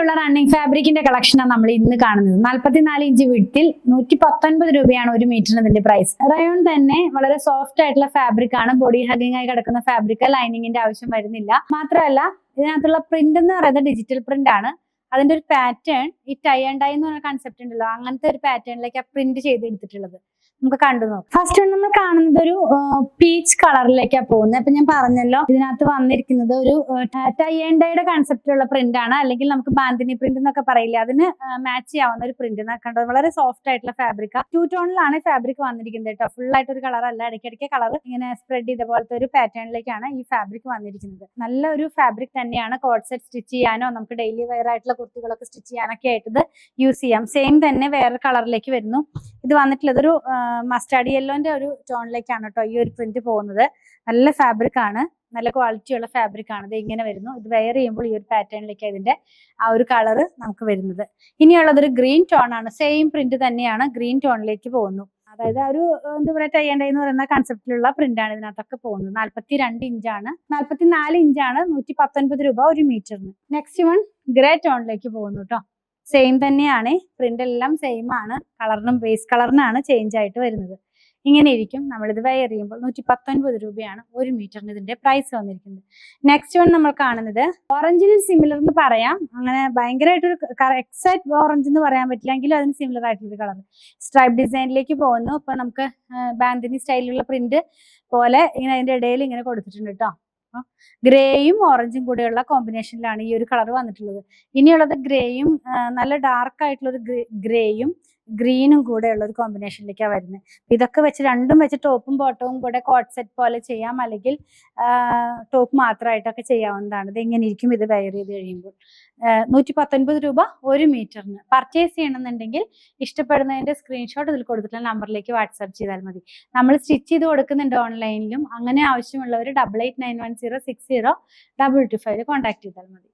ഇങ്ങനെയുള്ള റണ്ണിങ് ഫാബ്രിക്കിന്റെ കളക്ഷനാണ് നമ്മൾ ഇന്ന് കാണുന്നത്. 44 ഇഞ്ച് വിഡ്ത്തിൽ 119 രൂപയാണ് ഒരു മീറ്ററിന് ഇതിന്റെ പ്രൈസ്. റയോൺ തന്നെ വളരെ സോഫ്റ്റ് ആയിട്ടുള്ള ഫാബ്രിക് ആണ്. ബോഡി ഹഗിങ് ആയി കിടക്കുന്ന ഫാബ്രിക്, ലൈനിങ്ങിന്റെ ആവശ്യം വരുന്നില്ല. മാത്രമല്ല ഇതിനകത്തുള്ള പ്രിന്റ് എന്ന് പറയുന്നത് ഡിജിറ്റൽ പ്രിന്റ് ആണ്. അതിന്റെ ഒരു പാറ്റേൺ ഈ ടൈ ആൻഡ് ഡൈ എന്ന് പറഞ്ഞ കൺസെപ്റ്റ് ഉണ്ടല്ലോ, അങ്ങനത്തെ ഒരു പാറ്റേണിലേക്ക് ആ പ്രിന്റ് ചെയ്തെടുത്തിട്ടുള്ളത് നമുക്ക് കണ്ടു നോക്കാം. ഫസ്റ്റ് നമ്മൾ കാണുന്നത് ഒരു പീച്ച് കളറിലേക്കാണ് പോകുന്നത്. അപ്പൊ ഞാൻ പറഞ്ഞല്ലോ ഇതിനകത്ത് വന്നിരിക്കുന്നത് ഒരു ടൈ ആൻഡ് ഡൈയുടെ കൺസെപ്റ്റുള്ള പ്രിന്റ് ആണ്, അല്ലെങ്കിൽ നമുക്ക് ബാന്തിനി പ്രിന്റ് എന്നൊക്കെ പറയില്ല, അതിന് മാച്ച് ചെയ്യാവുന്ന ഒരു പ്രിന്റ് കണ്ടത്. വളരെ സോഫ്റ്റ് ആയിട്ടുള്ള ഫാബ്രിക്, 2 ടോണിലാണ് ഫാബ്രിക് വന്നിരിക്കുന്നത് കേട്ടോ. ഫുൾ ആയിട്ട് ഒരു കളർ അല്ല, ഇടയ്ക്കിടയ്ക്ക് കളർ ഇങ്ങനെ സ്പ്രെഡ് ചെയ്ത പോലത്തെ ഒരു പാറ്റേണിലേക്കാണ് ഈ ഫാബ്രിക് വന്നിരിക്കുന്നത്. നല്ലൊരു ഫാബ്രിക് തന്നെയാണ്. കോഡ് സെറ്റ് സ്റ്റിച്ച് ചെയ്യാനോ നമുക്ക് ഡെയിലി വെയർ ആയിട്ടുള്ള കുർത്തികളൊക്കെ സ്റ്റിച്ച് ചെയ്യാനൊക്കെ ആയിട്ട് ഇത് യൂസ് ചെയ്യാം. സെയിം തന്നെ വേറെ കളറിലേക്ക് വരുന്നു. ഇത് വന്നിട്ടുള്ളത് ഒരു മസ്റ്റാർഡ് യെല്ലോന്റെ ഒരു ടോണിലേക്കാണ് കേട്ടോ ഈ ഒരു പ്രിന്റ് പോകുന്നത്. നല്ല ഫാബ്രിക് ആണ്, നല്ല ക്വാളിറ്റി ഉള്ള ഫാബ്രിക് ആണ്. ഇത് ഇങ്ങനെ വരുന്നു. ഇത് വെയർ ചെയ്യുമ്പോൾ ഈ ഒരു പാറ്റേണിലേക്ക് ഇതിന്റെ ആ ഒരു കളർ നമുക്ക് വരുന്നത്. ഇനിയുള്ളത് ഒരു ഗ്രീൻ ടോൺ ആണ്. സെയിം പ്രിന്റ് തന്നെയാണ്, ഗ്രീൻ ടോണിലേക്ക് പോകുന്നു. അതായത് ഒരു എന്താ പറയുക, ടൈ ആൻഡ് ഡൈ എന്ന് പറയുന്ന കൺസെപ്റ്റിലുള്ള പ്രിന്റ് ആണ് ഇതിനകത്തൊക്കെ പോകുന്നത്. 42 ഇഞ്ചാണ്, 44 ഇഞ്ചാണ്, 119 രൂപ ഒരു മീറ്ററിന്. നെക്സ്റ്റ് വൺ ഗ്രേ ടോണിലേക്ക് പോകുന്നു കേട്ടോ. സെയിം തന്നെയാണ്, പ്രിന്റ് എല്ലാം സെയിം ആണ്. കളറിനും ബേസ് കളറിനാണ് ചേഞ്ച് ആയിട്ട് വരുന്നത്. ഇങ്ങനെ ഇരിക്കും. നമ്മളിത് വെയർ ചെയ്യുമ്പോൾ 119 രൂപയാണ് ഒരു മീറ്ററിന് ഇതിന്റെ പ്രൈസ് വന്നിരിക്കുന്നത്. നെക്സ്റ്റ് വൺ നമ്മൾ കാണുന്നത് ഓറഞ്ചിന് സിമിലർ എന്ന് പറയാം. അങ്ങനെ ഭയങ്കരമായിട്ടൊരു എക്സാക്ട് ഓറഞ്ച് എന്ന് പറയാൻ പറ്റില്ലെങ്കിലും അതിന് സിമിലർ ആയിട്ടുള്ളൊരു കളർ. സ്ട്രൈപ്പ് ഡിസൈനിലേക്ക് പോകുന്നു. ഇപ്പൊ നമുക്ക് ബാന്തിനി സ്റ്റൈലിലുള്ള പ്രിന്റ് പോലെ ഇങ്ങനെ അതിന്റെ ഇടയിൽ ഇങ്ങനെ കൊടുത്തിട്ടുണ്ട് കേട്ടോ. ഗ്രേയും ഓറഞ്ചും കൂടെയുള്ള കോമ്പിനേഷനിലാണ് ഈ ഒരു കളർ വന്നിട്ടുള്ളത്. ഇനിയുള്ളത് ഗ്രേയും നല്ല ഡാർക്ക് ആയിട്ടുള്ള ഒരു ഗ്രേയും ഗ്രീനും കൂടെ ഉള്ള ഒരു കോമ്പിനേഷനിലേക്കാണ് വരുന്നത്. ഇതൊക്കെ വെച്ച് രണ്ടും വെച്ച് ടോപ്പും ബോട്ടവും കൂടെ കോട്ട് സെറ്റ് പോലെ ചെയ്യാം, അല്ലെങ്കിൽ ടോപ്പ് മാത്രമായിട്ടൊക്കെ ചെയ്യാവുന്നതാണ്. ഇത് എങ്ങനെ ഇരിക്കും ഇത് വെയർ ചെയ്ത് കഴിയുമ്പോൾ. 119 രൂപ ഒരു മീറ്ററിന്. പർച്ചേസ് ചെയ്യണമെന്നുണ്ടെങ്കിൽ ഇഷ്ടപ്പെടുന്നതിന്റെ സ്ക്രീൻഷോട്ട് ഇതിൽ കൊടുത്തിട്ടുള്ള നമ്പറിലേക്ക് വാട്സാപ്പ് ചെയ്താൽ മതി. നമ്മൾ സ്റ്റിച്ച് ചെയ്ത് കൊടുക്കുന്നുണ്ട് ഓൺലൈനിലും. അങ്ങനെ ആവശ്യമുള്ളവർ 8891060225 കോൺടാക്ട് ചെയ്താൽ മതി.